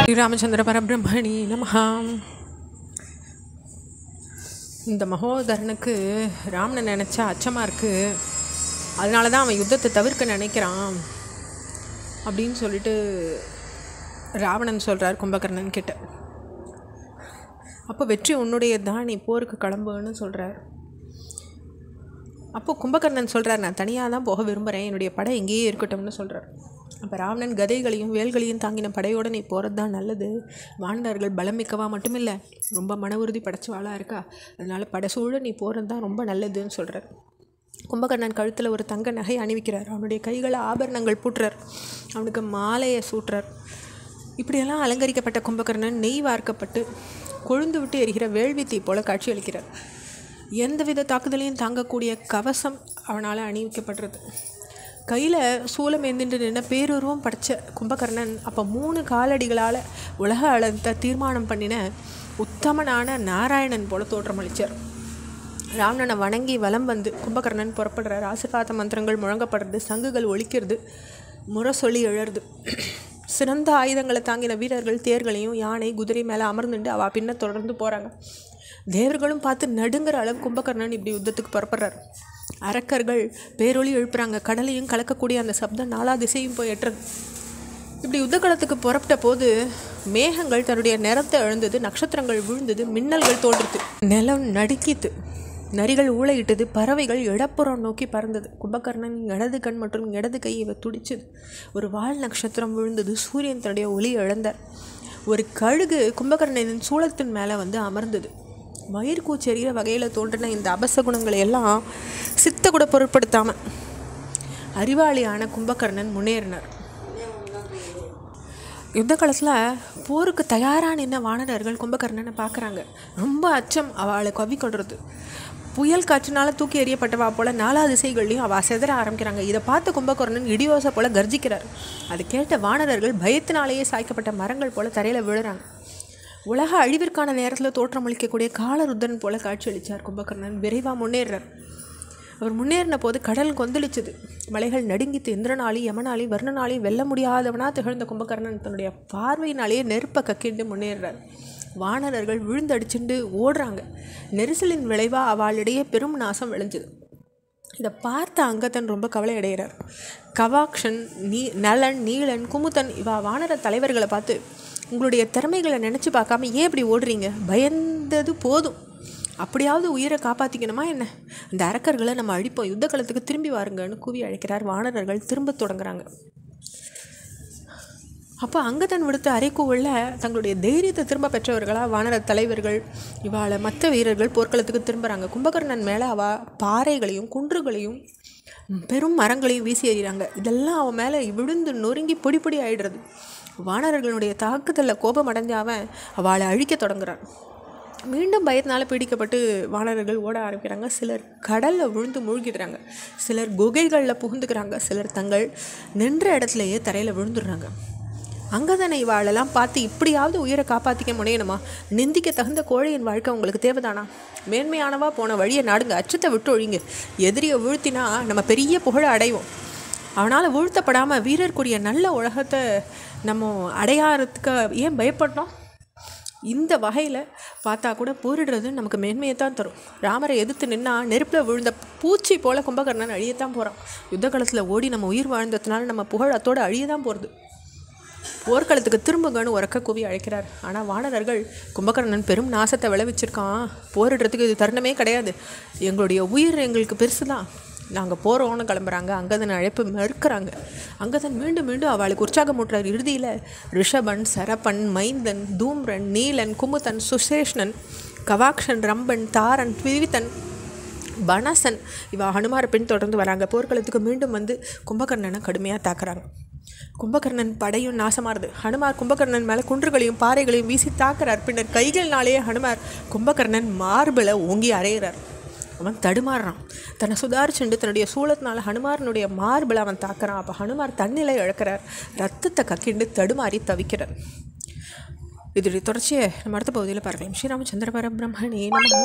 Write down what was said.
ஸ்ரீராமச்சந்திர பரபிரம்மணி நமஹ. இந்த மகோதரனுக்கு ராமனை நினச்சா அச்சமாக இருக்குது, அதனால தான் அவன் யுத்தத்தை தவிர்க்க நினைக்கிறான் அப்படின்னு சொல்லிட்டு ராவணன் சொல்கிறார் கும்பகர்ணன் கிட்ட. அப்போ வெற்றி உன்னுடைய தான், நீ போருக்கு கிளம்புன்னு சொல்கிறார். அப்போது கும்பகர்ணன் சொல்கிறார், நான் தனியாக தான் போக விரும்புகிறேன், என்னுடைய படை எங்கேயே இருக்கட்டும்னு சொல்கிறார். அப்போ ராவணன் கதைகளையும் வேல்களையும் தாங்கின படையோடு நீ போகிறது தான் நல்லது, வானரர்கள் பலம் மிக்கவா மட்டுமில்லை, ரொம்ப மன உறுதி படைச்சவாளாக இருக்கா, அதனால் படைசூழ நீ போகிறது தான் ரொம்ப நல்லதுன்னு சொல்கிறார். கும்பகர்ணன் கழுத்தில் ஒரு தங்க நகை அணிவிக்கிறார், அவனுடைய கைகளை ஆபரணங்கள் பூட்டுறார், அவனுக்கு மாலையை சூட்டுறார். இப்படியெல்லாம் அலங்கரிக்கப்பட்ட கும்பகர்ணன் நெய் வார்க்கப்பட்டு கொழுந்து விட்டு எரிகிற வேள்வி தீ போல காட்சி அளிக்கிறார். எந்தவித தாக்குதலையும் தாங்கக்கூடிய கவசம் அவனால் அணிவிக்கப்படுறது. கையில் சூலம் ஏந்தின்று நின்ன பேருருவம் படைத்த கும்பகர்ணன் அப்போ 3 காலடிகளால் உலக அளந்த தீர்மானம் பண்ணின உத்தமனான நாராயணன் போல தோற்றமளித்தார். ராவணனை வணங்கி வலம் வந்து கும்பகர்ணன் புறப்படுற ராசகாத்த மந்திரங்கள் முழங்கப்படுறது, சங்குகள் ஒலிக்கிறது, முரசொலி எழறது. சிறந்த ஆயுதங்களை தாங்கின வீரர்கள் தேர்களையும் யானை குதிரை மேலே அமர்ந்துட்டு அவள் பின்ன தொடர்ந்து போகிறாங்க. தேவர்களும் பார்த்து நடுங்கிற அளவு கும்பகர்ணன் இப்படி யுத்தத்துக்கு புறப்படுறார். அரக்கர்கள் பேரொளி எழுப்புறாங்க, கடலையும் கலக்கக்கூடிய அந்த சப்தம் 4 திசையும் போய் எட்டுறது. இப்படி யுத்த களத்துக்கு புறப்பட்ட போது மேகங்கள் தன்னுடைய நிறத்தை எழுந்தது, நட்சத்திரங்கள் விழுந்தது, மின்னல்கள் தோன்றுது, நிலம் நடுக்கித்து, நரிகள் ஊளையிட்டது, பறவைகள் இடப்புறம் நோக்கி பறந்தது. கும்பகர்ணன் இடது கண் மற்றும் இடது கை இவ துடிச்சது. ஒரு வால் நட்சத்திரம் விழுந்தது, சூரியன் தன்னுடைய ஒளி இழந்தார். ஒரு கழுகு கும்பகர்ணனின் சூளத்தின் மேலே வந்து அமர்ந்தது. மயிர்கூச்செறிகிற வகையில் தோன்றின இந்த அபசகுணங்களை எல்லாம் சித்த கூட பொருட்படுத்தாமல் அறிவாளியான கும்பகர்ணன் முன்னேறினார். யுத்த காலத்தில் போருக்கு தயாராக நின்ன வானரர்கள் கும்பகர்ணனை பார்க்குறாங்க. ரொம்ப அச்சம் அவளை கவ்விக்கொள்றது. புயல் காற்றினால் தூக்கி எறியப்பட்டவா போல் 4 திசைகள்லையும் அவள் செதற ஆரம்பிக்கிறாங்க. இதை பார்த்து கும்பகர்ணன் இடியோசை போல் கர்ஜிக்கிறார். அது கேட்ட வானரர்கள் பயத்தினாலேயே சாய்க்கப்பட்ட மரங்கள் போல் தரையில் விழுறாங்க. உலக அழிவிற்கான நேரத்தில் தோற்றமளிக்கக்கூடிய காலருத்தன் போல காட்சியளித்தார் கும்பகர்ணன். விரைவாக முன்னேறார். அவர் முன்னேறின போது கடல் கொந்தளிச்சது, மலைகள் நடுங்கித்து. இந்திரனாலி யமனாலி வர்ணனாலி வெல்ல முடியாதவனா திகழ்ந்த கும்பகர்ணன் தன்னுடைய பார்வையினாலேயே நெருப்பை கக்கிண்டு முன்னேறார். வானரர்கள் விழுந்தடிச்சுண்டு ஓடுறாங்க. நெரிசலின் விளைவாக அவளிடையே பெரும் நாசம் விளைஞ்சது. இதை பார்த்த அங்கதன் ரொம்ப கவலை அடைகிறார். கவாக்ஷன், நலன், நீலன், குமுதன் இவா வானர தலைவர்களை பார்த்து, உங்களுடைய திறமைகளை நினச்சி பார்க்காம ஏன் இப்படி ஓடுறீங்க, பயந்தது போதும், அப்படியாவது உயிரை காப்பாற்றிக்கணுமா என்ன, அந்த அரக்கர்களை நம்ம அழிப்போம், யுத்த காலத்துக்கு திரும்பி வாருங்கன்னு கூவி அழைக்கிறார். வானரர்கள் திரும்ப தொடங்குறாங்க. அப்போ அங்கதன் விடுத்த அறைக்கூவலில் தங்களுடைய தைரியத்தை திரும்ப பெற்றவர்களாக வானர தலைவர்கள் இவாளை மற்ற வீரர்கள் போர்க்களத்துக்கு திரும்புகிறாங்க. கும்பகர்ணன் மேலே அவள் பாறைகளையும் குன்றுகளையும் பெரும் மரங்களையும் வீசி எறிகிறாங்க. இதெல்லாம் அவன் மேலே விழுந்து நொறுங்கி பொடி பொடி ஆகிடுறது. வானரர்களுடைய தாக்குதலில் கோபம் அடைஞ்சாவன் அவளை அழிக்க தொடங்குறான். மீண்டும் பயத்தினால் பீடிக்கப்பட்டு வானரர்கள் ஓட ஆரம்பிக்கிறாங்க. சிலர் கடலில் விழுந்து மூழ்கிடுறாங்க, சிலர் குகைகளில் புகுந்துக்கிறாங்க, சிலர் தங்கள் நின்ற இடத்துலையே தரையில் விழுந்துடுறாங்க. அங்கதனை வாழெல்லாம் பார்த்து, இப்படியாவது உயிரை காப்பாற்றிக்க முனையணுமா, நிந்திக்க தகுந்த கோழையின் வாழ்க்கை உங்களுக்கு தேவைதானா, மேன்மையானவா போன வழியை நாடுங்க, அச்சத்தை விட்டு ஒழிங்க, எதிரியை வீழ்த்தினா நம்ம பெரிய புகழ அடைவோம், அவனால் வீழ்த்தப்படாமல் வீரர்க்குரிய நல்ல உலகத்தை நம்ம அடையாறதுக்கு ஏன் பயப்படணும். இந்த வகையில் பார்த்தா கூட போரிடுறது நமக்கு மேன்மையை தான் தரும். ராமரை எதிர்த்து நின்னா நெருப்பில் விழுந்த பூச்சி போல் கும்பகர்ணன் அழியத்தான் போகிறான். யுத்த காலத்தில் ஓடி நம்ம உயிர் வாழ்ந்ததுனால நம்ம புகழ் அத்தோடு அழியதான் போகிறது. போர்க்களத்துக்கு திரும்புங்கன்னு உறக்க கூவி அழைக்கிறார். ஆனால் வானரர்கள், கும்பகர்ணன் பெரும் நாசத்தை விளைவிச்சிருக்கான், போரிடுறதுக்கு இது தருணமே கிடையாது, எங்களுடைய உயிர் எங்களுக்கு பெருசு தான், நாங்கள் போகிறோன்னு கிளம்புறாங்க. அங்கதன் அழைப்பு மறுக்கிறாங்க. அங்கதன் மீண்டும் மீண்டும் அவளுக்கு உற்சாகமூட்டுறார். இறுதியில் ரிஷபன், சரபன், மைந்தன், தூம்ரன், நீலன், குமுதன், சுசேஷ்ணன், கவாக்ஷன், ரம்பன், தாரன், விவிதன், பனசன் இவா ஹனுமாரை பின் தொடர்ந்து வராங்க. போர்க்களத்துக்கு மீண்டும் வந்து கும்பகர்ணனை கடுமையாக தாக்குறாங்க. கும்பகர்ணன் படையும் நாசமாறுது. ஹனுமார் கும்பகர்ணன் மேலே குன்றுகளையும் பாறைகளையும் வீசி தாக்குறார். பின்னர் கைகள்னாலேயே ஹனுமார் கும்பகர்ணன் மார்பில் ஓங்கி அறையிறார். அவன் தடுமாறுறான். தன்னை சுதாரிச்சுண்டு தன்னுடைய சூளத்தினால ஹனுமாரனுடைய மார்பில் அவன் தாக்குறான். அப்போ ஹனுமார் தன்னிலை இழக்கிறார், ரத்தத்தை கக்கிண்டு தடுமாறி தவிக்கிறார். இதோடைய தொடர்ச்சியை நம்ம அடுத்த பகுதியில் பார்க்கலாம். ஸ்ரீராமச்சந்திர பரபிரம்மணே நமஹ.